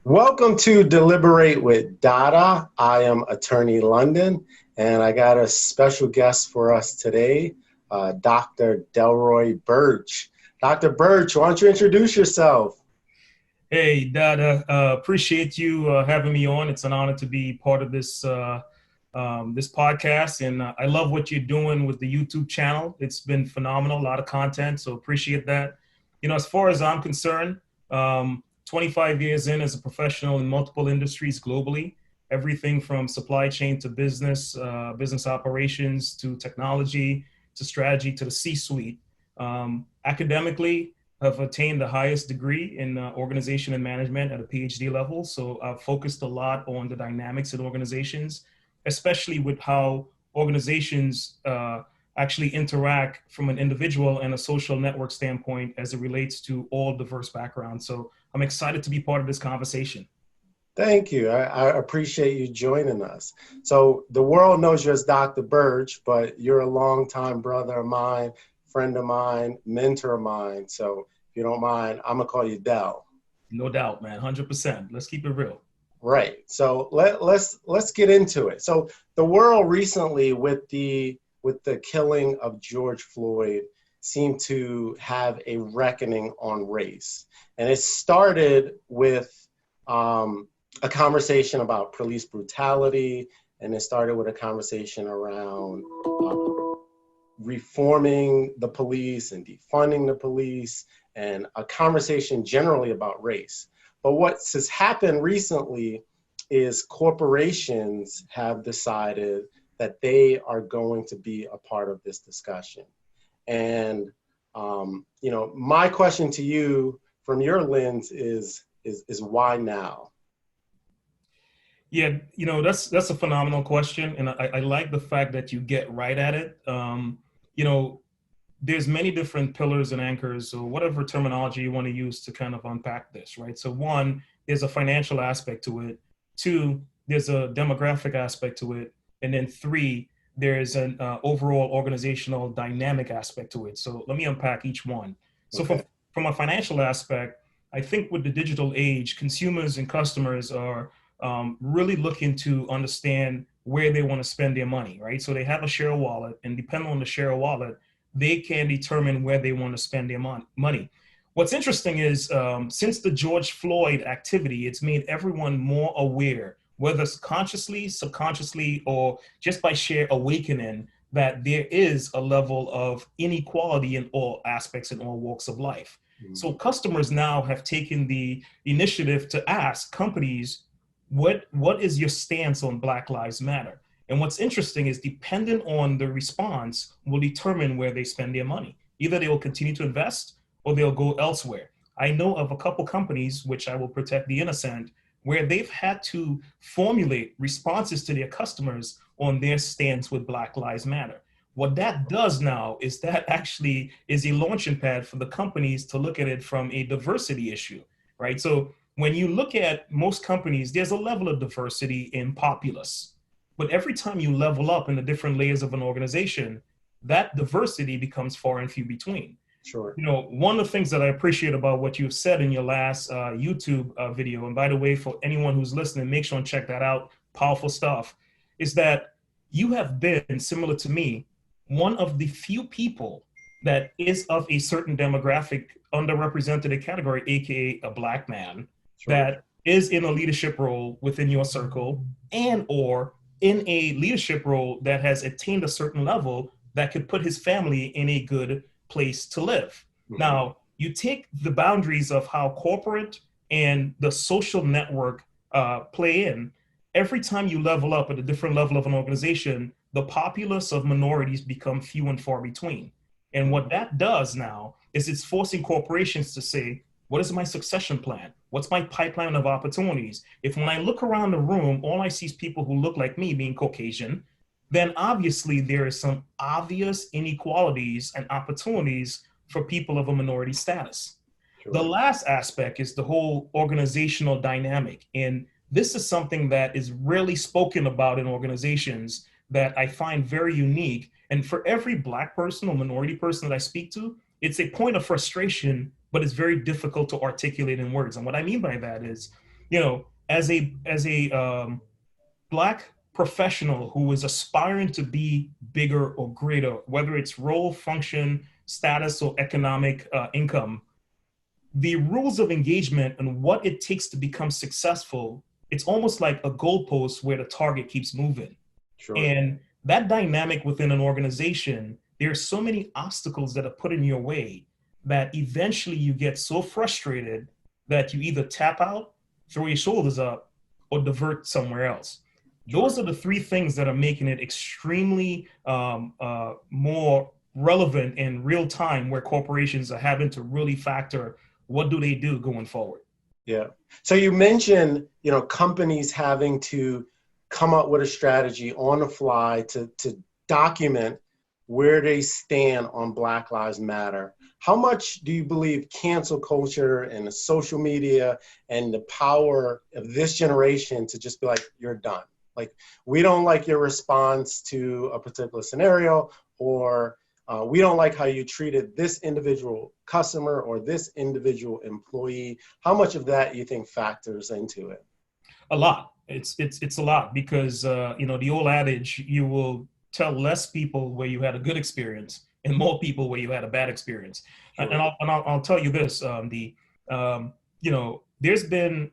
Welcome to Deliberate with Dada. I am Attorney London, and I got a special guest for us today, Dr. Dellroy Birch. Dr. Birch, why don't you introduce yourself? Hey, Dada, appreciate you having me on. It's an honor to be part of this podcast, and I love what you're doing with the YouTube channel. It's been phenomenal, a lot of content, so appreciate that. As far as I'm concerned, 25 years in as a professional in multiple industries globally, everything from supply chain to business operations to technology to strategy to the C-suite. Academically, have attained the highest degree in organization and management at a PhD level. So I've focused a lot on the dynamics in organizations, especially with how organizations actually interact from an individual and a social network standpoint as it relates to all diverse backgrounds. So I'm excited to be part of this conversation. Thank you. I appreciate you joining us. So the world knows you as Dr. Birch, but you're a longtime brother of mine, friend of mine, mentor of mine. So if you don't mind, I'm gonna call you Dell. No doubt, man, 100%. Let's keep it real. Right. So let's get into it. So the world recently with the killing of George Floyd seemed to have a reckoning on race. And it started with a conversation about police brutality, and it started with a conversation around reforming the police and defunding the police, and a conversation generally about race. But what has happened recently is corporations have decided that they are going to be a part of this discussion. And my question to you from your lens is why now? Yeah, that's a phenomenal question, and I like the fact that you get right at it. You know, there's many different pillars and anchors, or whatever terminology you want to use to kind of unpack this, right? So one, there's a financial aspect to it. Two, there's a demographic aspect to it, and then three, there's an overall organizational dynamic aspect to it. So let me unpack each one. So Okay. from a financial aspect, I think with the digital age, consumers and customers are really looking to understand where they want to spend their money, right? So they have a share wallet, and depending on the share wallet, they can determine where they want to spend their money. What's interesting is since the George Floyd activity, it's made everyone more aware, whether it's consciously, subconsciously, or just by sheer awakening, that there is a level of inequality in all aspects in all walks of life. So customers now have taken the initiative to ask companies, what is your stance on Black Lives Matter? And what's interesting is dependent on the response will determine where they spend their money. Either they will continue to invest or they'll go elsewhere. I know of a couple companies, which I will protect the innocent, where they've had to formulate responses to their customers on their stance with Black Lives Matter. What that does now is that actually is a launching pad for the companies to look at it from a diversity issue, right? So when you look at most companies, there's a level of diversity in populace. But every time you level up in the different layers of an organization, that diversity becomes far and few between. Sure. One of the things that I appreciate about what you've said in your last YouTube video, and by the way, for anyone who's listening, make sure and check that out, powerful stuff, is that you have been, similar to me, one of the few people that is of a certain demographic, underrepresented category, AKA a Black man, Sure. that is in a leadership role within your circle and or in a leadership role that has attained a certain level that could put his family in a good place to live. Mm-hmm. Now, you take the boundaries of how corporate and the social network play in. Every time you level up at a different level of an organization, the populace of minorities become few and far between. And what that does now is it's forcing corporations to say, what is my succession plan? What's my pipeline of opportunities? If when I look around the room, all I see is people who look like me, being Caucasian, then obviously there is some obvious inequalities and opportunities for people of a minority status. Sure. The last aspect is the whole organizational dynamic. And this is something that is rarely spoken about in organizations that I find very unique. And for every Black person or minority person that I speak to, it's a point of frustration, but it's very difficult to articulate in words. And what I mean by that is As a Black professional who is aspiring to be bigger or greater, whether it's role, function, status, or economic income, the rules of engagement and what it takes to become successful, it's almost like a goalpost where the target keeps moving. Sure. And that dynamic within an organization, there are so many obstacles that are put in your way that eventually you get so frustrated that you either tap out, throw your shoulders up, or divert somewhere else. Sure. Those are the three things that are making it extremely more relevant in real time, where corporations are having to really factor what do they do going forward. Yeah. So you mentioned, companies having to come up with a strategy on the fly to document where they stand on Black Lives Matter. How much do you believe cancel culture and the social media and the power of this generation to just be like, you're done? Like, we don't like your response to a particular scenario, or we don't like how you treated this individual customer or this individual employee. How much of that you think factors into it? A lot. It's a lot because the old adage, you will tell less people where you had a good experience and more people where you had a bad experience. Sure. I'll tell you this: there's been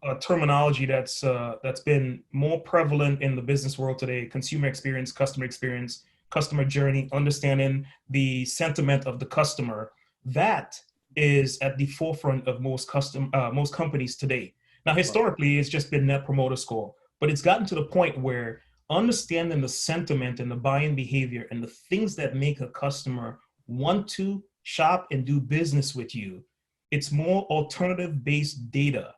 a terminology that's been more prevalent in the business world today: consumer experience, customer journey, understanding the sentiment of the customer. That is at the forefront of most companies today. Now, historically, it's just been net promoter score, but it's gotten to the point where understanding the sentiment and the buying behavior and the things that make a customer want to shop and do business with you, it's more alternative-based data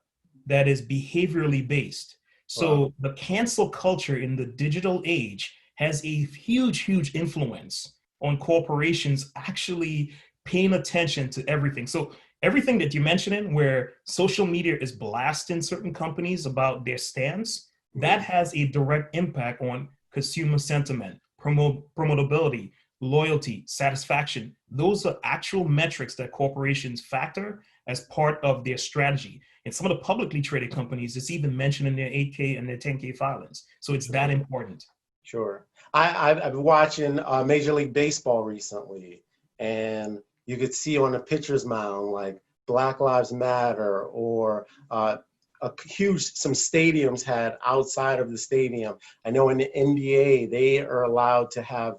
that is behaviorally based. So the cancel culture in the digital age has a huge influence on corporations actually paying attention to everything. So everything that you're mentioning, where social media is blasting certain companies about their stance, that has a direct impact on consumer sentiment, promotability, loyalty, satisfaction. Those are actual metrics that corporations factor as part of their strategy. And some of the publicly traded companies, it's even mentioned in their 8K and their 10K filings. So it's that important. Sure. I've been watching Major League Baseball recently, and you could see on the pitcher's mound, like, Black Lives Matter, or some stadiums had outside of the stadium. I know in the NBA, they are allowed to have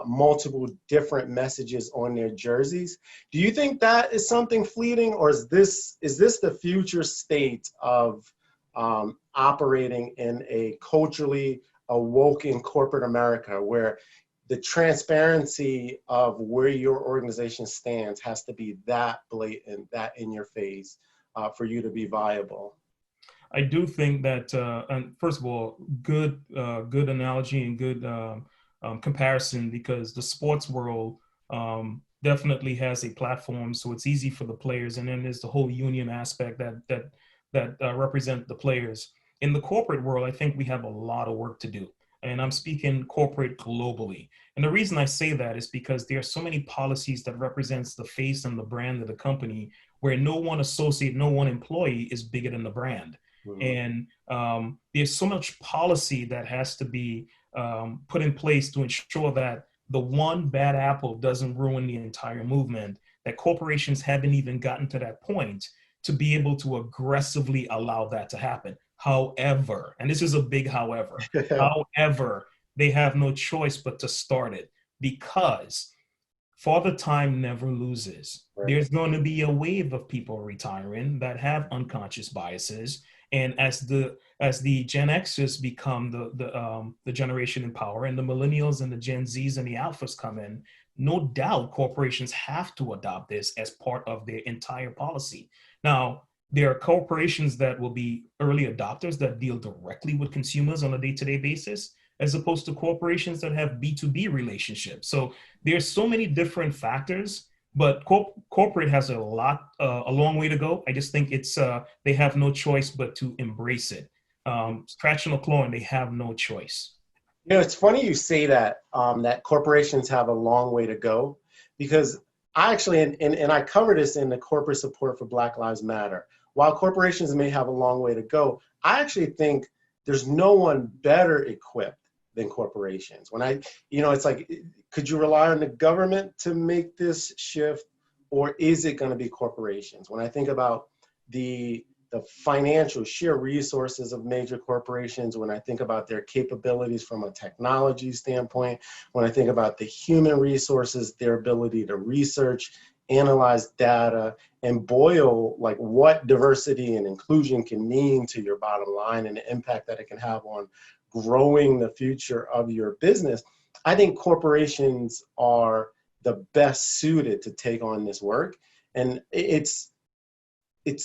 multiple different messages on their jerseys. Do you think that is something fleeting, or is this the future state of operating in a culturally awoken corporate America, where the transparency of where your organization stands has to be that blatant, that in your face, for you to be viable? I do think that, and first of all, good analogy and good comparison, because the sports world definitely has a platform, so it's easy for the players, and then there's the whole union aspect that represent the players. In the corporate world, I think we have a lot of work to do. And I'm speaking corporate globally. And the reason I say that is because there are so many policies that represents the face and the brand of the company, where no one associate, no one employee is bigger than the brand. And there's so much policy that has to be put in place to ensure that the one bad apple doesn't ruin the entire movement, that corporations haven't even gotten to that point to be able to aggressively allow that to happen. However, and this is a big however, however, they have no choice but to start it, because Father Time never loses. Right. There's going to be a wave of people retiring that have unconscious biases. And as the Gen Xers become the generation in power, and the millennials and the Gen Zs and the alphas come in, no doubt corporations have to adopt this as part of their entire policy. Now, there are corporations that will be early adopters that deal directly with consumers on a day-to-day basis, as opposed to corporations that have B2B relationships. So there's so many different factors, but corporate has a long way to go. I just think they have no choice but to embrace it. Scratching a claw, and they have no choice. It's funny you say that, that corporations have a long way to go, because I actually, and I cover this in the corporate support for Black Lives Matter. while corporations may have a long way to go, I actually think there's no one better equipped than corporations. When it's like, could you rely on the government to make this shift, or is it going to be corporations? When I think about the financial sheer resources of major corporations, when I think about their capabilities from a technology standpoint, when I think about the human resources, their ability to research, analyze data, and boil like what diversity and inclusion can mean to your bottom line and the impact that it can have on growing the future of your business, I think corporations are the best suited to take on this work. And it's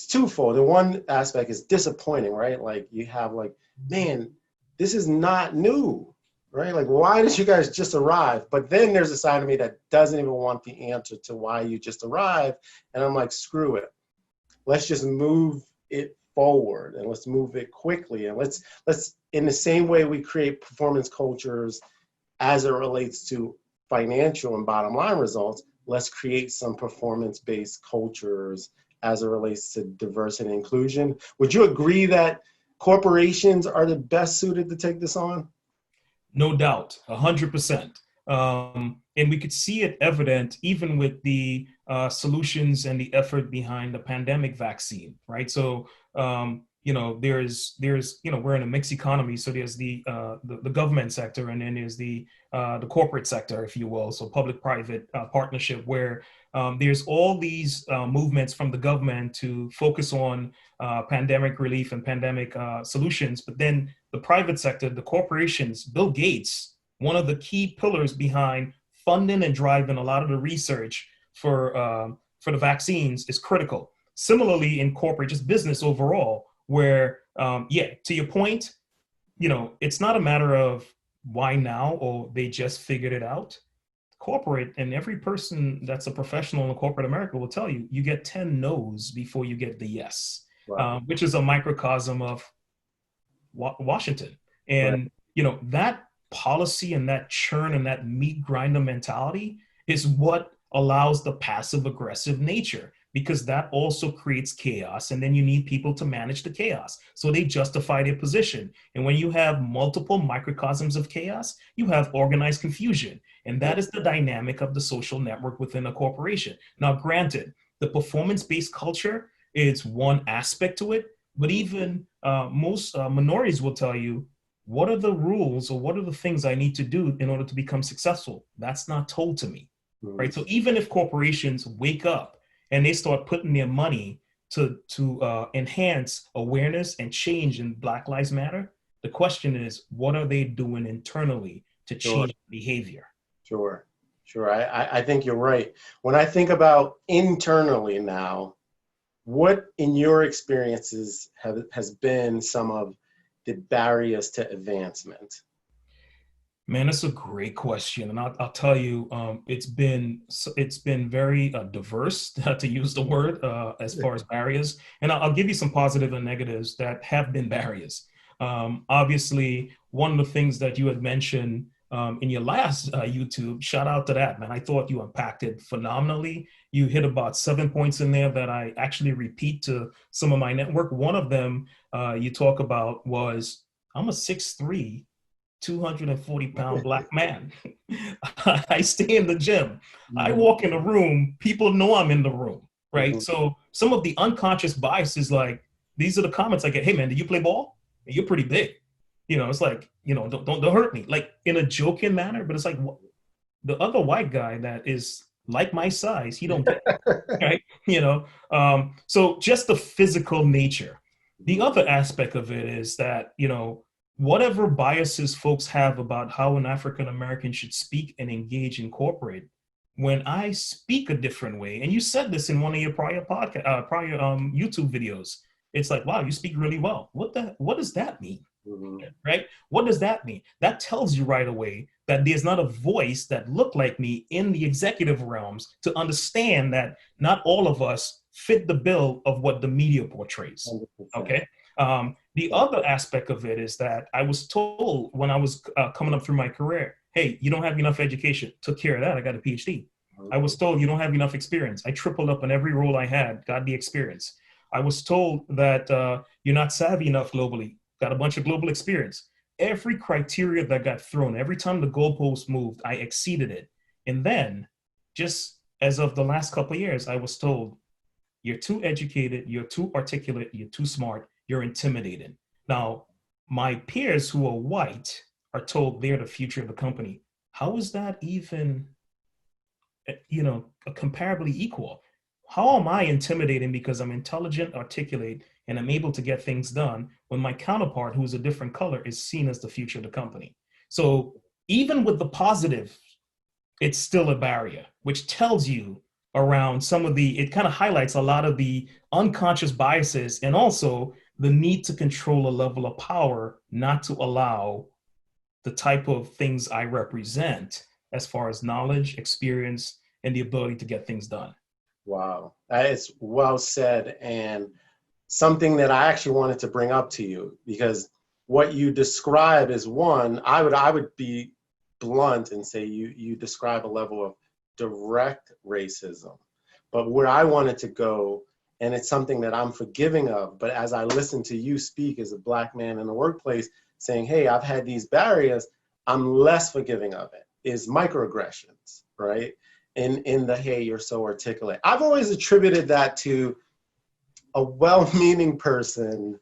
twofold. And one aspect is disappointing, right? Like you have like, man, this is not new, right? Like, why did you guys just arrive? But then there's a side of me that doesn't even want the answer to why you just arrived. And I'm like, screw it. Let's just move it forward and let's move it quickly. And let's in the same way we create performance cultures as it relates to financial and bottom line results, let's create some performance-based cultures as it relates to diversity and inclusion. Would you agree that corporations are the best suited to take this on? No doubt, 100%. And we could see it evident even with the solutions and the effort behind the pandemic vaccine, right? So, there's we're in a mixed economy. So there's the government sector, and then there's the corporate sector, if you will. So public-private partnership, where there's all these movements from the government to focus on pandemic relief and pandemic solutions. But then the private sector, the corporations, Bill Gates, one of the key pillars behind funding and driving a lot of the research for the vaccines is critical. Similarly, in corporate, just business overall, where, to your point, it's not a matter of why now or they just figured it out. Corporate, and every person that's a professional in corporate America will tell you, you get 10 no's before you get the yes, right. Which is a microcosm of Washington. And, right. That policy and that churn and that meat grinder mentality is what allows the passive aggressive nature, because that also creates chaos. And then you need people to manage the chaos. So they justify their position. And when you have multiple microcosms of chaos, you have organized confusion. And that is the dynamic of the social network within a corporation. Now, granted, the performance-based culture is one aspect to it, but even most minorities will tell you, what are the rules or what are the things I need to do in order to become successful? That's not told to me, right? So even if corporations wake up and they start putting their money to enhance awareness and change in Black Lives Matter, the question is, what are they doing internally to change behavior? Sure. I think you're right. When I think about internally now, what in your experiences has been some of the barriers to advancement? Man, that's a great question. And I'll tell you, it's been very diverse, to use the word, as far as barriers. And I'll give you some positive and negatives that have been barriers. Obviously, one of the things that you had mentioned in your last YouTube, shout out to that, man. I thought you unpacked it phenomenally. You hit about 7 points in there that I actually repeat to some of my network. One of them you talk about was, I'm a 6'3", 240-pound Black man. I stay in the gym. I walk in the room, people know I'm in the room, right? So some of the unconscious bias is like, these are the comments I get. Hey man, do you play ball? You're pretty big. It's like, don't hurt me, like in a joking manner, but it's like, the other white guy that is like my size, he don't get it, right? So just the physical nature. The other aspect of it is that, whatever biases folks have about how an African-American should speak and engage in corporate, when I speak a different way, and you said this in one of your prior YouTube videos, it's like, wow, you speak really well. What does that mean? Right? What does that mean? That tells you right away that there's not a voice that looked like me in the executive realms to understand that not all of us fit the bill of what the media portrays. 100%. Okay. The other aspect of it is that I was told when I was coming up through my career, hey, you don't have enough education. Took care of that. I got a PhD. I was told you don't have enough experience. I tripled up on every role I had, got the experience. I was told that you're not savvy enough globally, got a bunch of global experience. Every criteria that got thrown, every time the goalpost moved, I exceeded it. And then, just as of the last couple of years, I was told, you're too educated, you're too articulate, you're too smart, you're intimidating. Now, my peers who are white are told they're the future of the company. How is that even, comparably equal? How am I intimidating because I'm intelligent, articulate, and I'm able to get things done when my counterpart, who's a different color, is seen as the future of the company? So even with the positive, it's still a barrier, which tells you around it kind of highlights a lot of the unconscious biases and also the need to control a level of power, not to allow the type of things I represent as far as knowledge, experience, and the ability to get things done. Wow, that is well said, and something that I actually wanted to bring up to you, because what you describe is one, I would be blunt and say you describe a level of direct racism. But where I wanted to go, and it's something that I'm forgiving of, but as I listen to you speak as a Black man in the workplace saying, hey, I've had these barriers, I'm less forgiving of it, is microaggressions, right? In the, hey, you're so articulate. I've always attributed that to a well-meaning person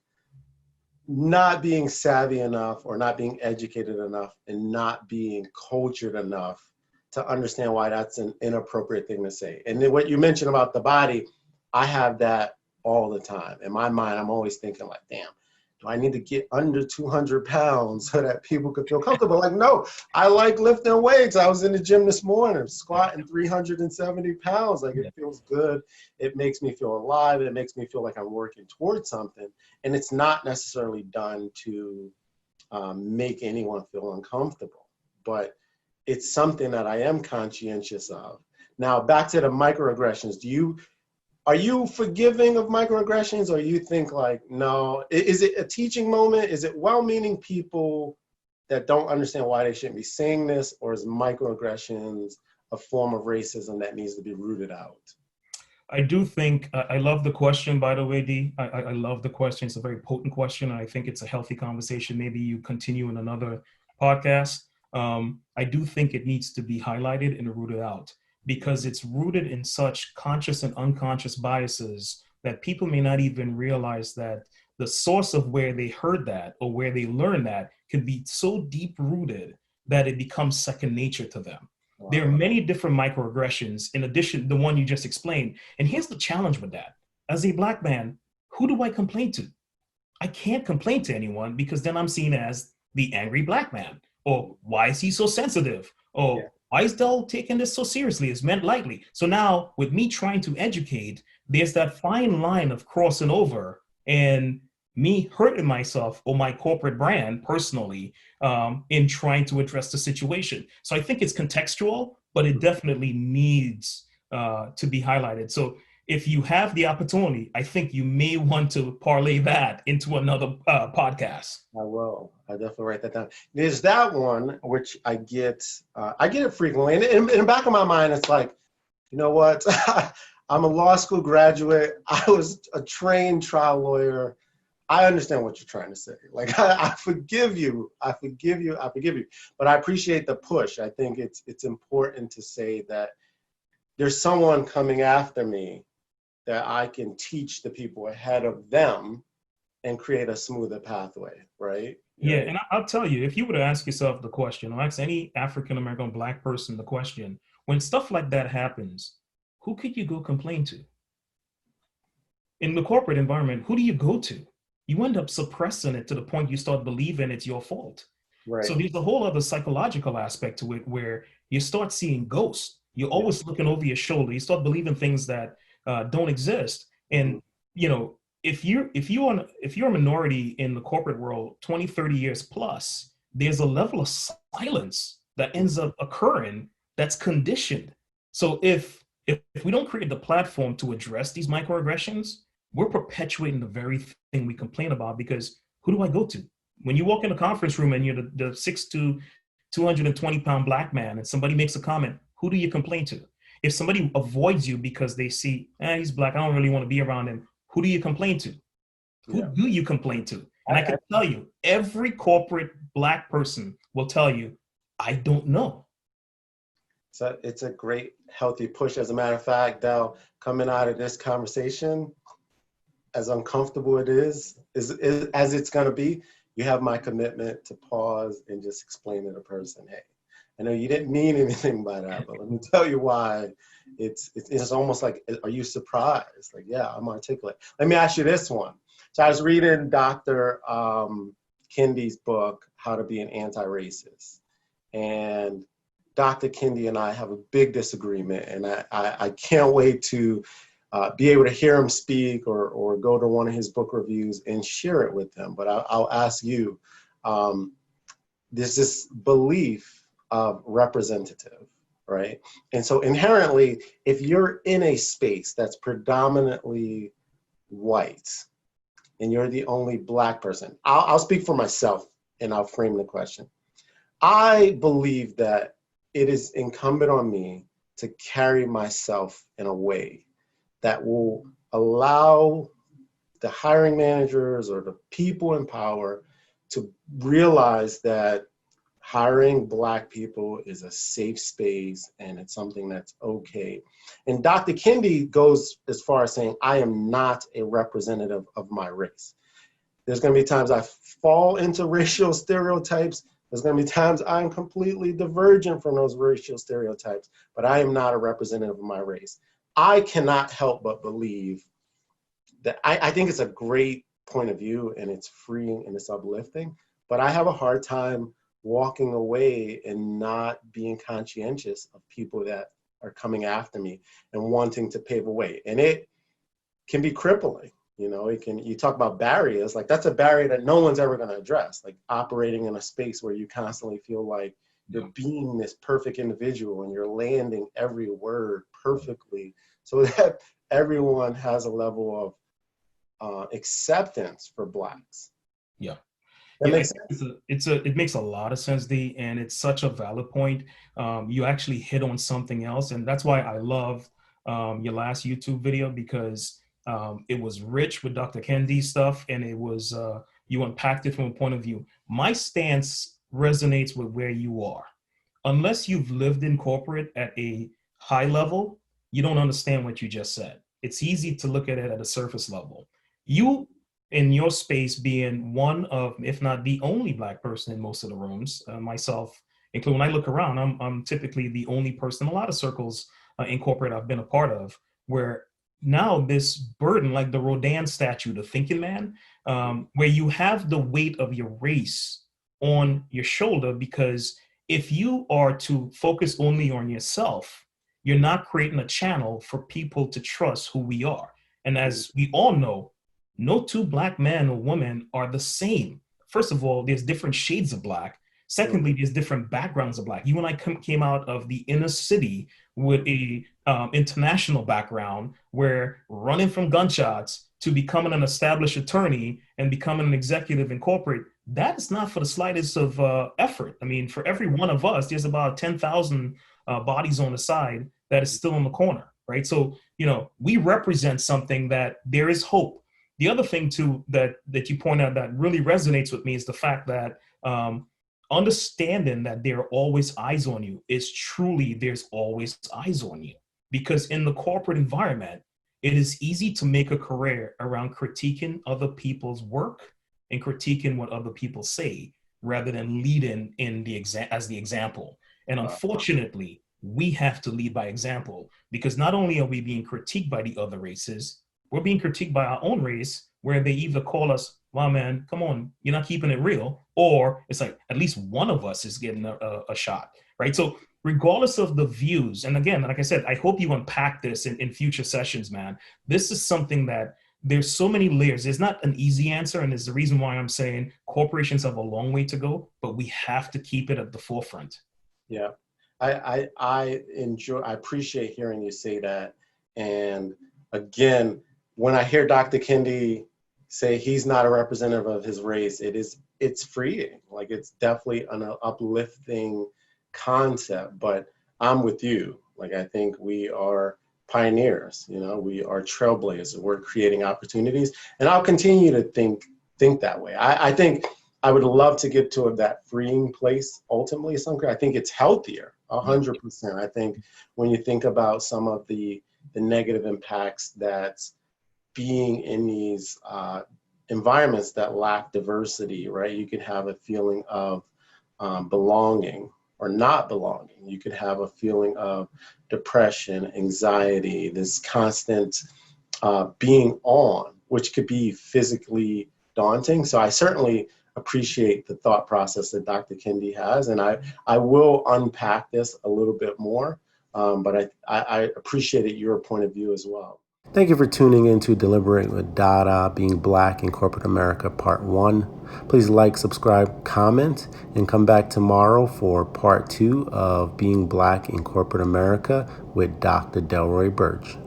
not being savvy enough or not being educated enough and not being cultured enough to understand why that's an inappropriate thing to say. And then what you mentioned about the body, I have that all the time. In my mind, I'm always thinking like, damn, do I need to get under 200 pounds so that people could feel comfortable? Like, no, I like lifting weights. I was in the gym this morning, squatting 370 pounds. Like, it feels good. It makes me feel alive. It makes me feel like I'm working towards something. And it's not necessarily done to make anyone feel uncomfortable, but it's something that I am conscientious of. Now, back to the microaggressions. Are you forgiving of microaggressions, or you think like, no, is it a teaching moment? Is it well-meaning people that don't understand why they shouldn't be saying this, or is microaggressions a form of racism that needs to be rooted out? I do think, I love the question, by the way, D. I love the question. It's a very potent question, and I think it's a healthy conversation. Maybe you continue in another podcast. I do think it needs to be highlighted and rooted out, because it's rooted in such conscious and unconscious biases that people may not even realize that the source of where they heard that or where they learned that could be so deep rooted that it becomes second nature to them. Wow. There are many different microaggressions in addition to the one you just explained. And here's the challenge with that. As a Black man, who do I complain to? I can't complain to anyone, because then I'm seen as the angry Black man. Or why is he so sensitive? Or why is Dell taking this so seriously? It's meant lightly. So now with me trying to educate, there's that fine line of crossing over and me hurting myself or my corporate brand personally in trying to address the situation. So I think it's contextual, but it definitely needs to be highlighted. So if you have the opportunity, I think you may want to parlay that into another podcast. I will. I definitely write that down. There's that one, which I get it frequently. And in the back of my mind, it's like, you know what? I'm a law school graduate. I was a trained trial lawyer. I understand what you're trying to say. Like, I forgive you. I forgive you. I forgive you. But I appreciate the push. I think it's important to say that there's someone coming after me that I can teach the people ahead of them and create a smoother pathway, right? Yeah, and I'll tell you, if you were to ask yourself the question, or ask any African-American Black person the question, when stuff like that happens, who could you go complain to? In the corporate environment, who do you go to? You end up suppressing it to the point you start believing it's your fault. Right. So there's a whole other psychological aspect to it where you start seeing ghosts. You're always looking over your shoulder. You start believing things that don't exist. And, you know, if you're a minority in the corporate world, 20, 30 years plus, there's a level of silence that ends up occurring that's conditioned. So if we don't create the platform to address these microaggressions, we're perpetuating the very thing we complain about, because who do I go to? When you walk in a conference room and you're the 6'2", 220-pound Black man and somebody makes a comment, who do you complain to? If somebody avoids you because they see, he's Black, I don't really want to be around him, who do you complain to? Who Yeah. do you complain to? And I can tell you, every corporate Black person will tell you, I don't know. So it's a great, healthy push. As a matter of fact, Del, coming out of this conversation, as uncomfortable it is as it's going to be, you have my commitment to pause and just explain to the person, hey, I know you didn't mean anything by that, but let me tell you why. It's almost like, are you surprised? Like, yeah, I'm articulate. Let me ask you this one. So I was reading Dr. Kendi's book, How to Be an Anti-Racist. And Dr. Kendi and I have a big disagreement, and I can't wait to be able to hear him speak or go to one of his book reviews and share it with him. But I'll ask you, there's this belief of representative, right? And so inherently, if you're in a space that's predominantly white and you're the only Black person, I'll speak for myself and I'll frame the question. I believe that it is incumbent on me to carry myself in a way that will allow the hiring managers or the people in power to realize that hiring Black people is a safe space and it's something that's okay. And Dr. Kendi goes as far as saying, I am not a representative of my race. There's going to be times I fall into racial stereotypes. There's going to be times I'm completely divergent from those racial stereotypes, but I am not a representative of my race. I cannot help but believe that I think it's a great point of view and it's freeing and it's uplifting, but I have a hard time walking away and not being conscientious of people that are coming after me and wanting to pave a way. And it can be crippling. You know, you talk about barriers, like that's a barrier that no one's ever going to address, like operating in a space where you constantly feel like you're being this perfect individual and you're landing every word perfectly so that everyone has a level of acceptance for Blacks. Yeah. That makes sense. It makes a lot of sense, D, and it's such a valid point. You actually hit on something else, and that's why I love your last YouTube video, because it was rich with Dr. Kendi stuff, and it was you unpacked it from a point of view. My stance resonates with where you are. Unless you've lived in corporate at a high level, you don't understand what you just said. It's easy to look at it at a surface level. You, in your space, being one of, if not the only Black person in most of the rooms, myself including, when I look around, I'm typically the only person in a lot of circles in corporate I've been a part of, where now this burden, like the Rodin statue, the thinking man, where you have the weight of your race on your shoulder, because if you are to focus only on yourself, you're not creating a channel for people to trust who we are. And as we all know, no two Black men or women are the same. First of all, there's different shades of Black. Secondly, there's different backgrounds of Black. You and I came out of the inner city with a international background, where running from gunshots to becoming an established attorney and becoming an executive in corporate, that is not for the slightest of effort. I mean, for every one of us, there's about 10,000 bodies on the side that is still in the corner, right? So, you know, we represent something that there is hope. The other thing too that you point out that really resonates with me is the fact that understanding that there are always eyes on you is truly, there's always eyes on you. Because in the corporate environment, it is easy to make a career around critiquing other people's work and critiquing what other people say, rather than leading in as the example. And unfortunately, we have to lead by example, because not only are we being critiqued by the other races, we're being critiqued by our own race, where they either call us, wow, man, come on, you're not keeping it real, or it's like at least one of us is getting a shot, right? So regardless of the views, and again, like I said, I hope you unpack this in future sessions, man. This is something that there's so many layers. There's not an easy answer, and there's the reason why I'm saying corporations have a long way to go, but we have to keep it at the forefront. Yeah, I appreciate hearing you say that. And again, when I hear Dr. Kendi say he's not a representative of his race, it's freeing. Like, it's definitely an uplifting concept. But I'm with you. Like, I think we are pioneers. You know, we are trailblazers. We're creating opportunities, and I'll continue to think that way. I think I would love to get to that freeing place ultimately. I think it's healthier, 100%. I think when you think about some of the negative impacts that being in these environments that lack diversity, right? You could have a feeling of belonging or not belonging. You could have a feeling of depression, anxiety, this constant being on, which could be physically daunting. So I certainly appreciate the thought process that Dr. Kendi has, and I will unpack this a little bit more, but I appreciated your point of view as well. Thank you for tuning in to Deliberating with Dada, Being Black in Corporate America, Part 1. Please like, subscribe, comment, and come back tomorrow for Part 2 of Being Black in Corporate America with Dr. Dellroy Birch.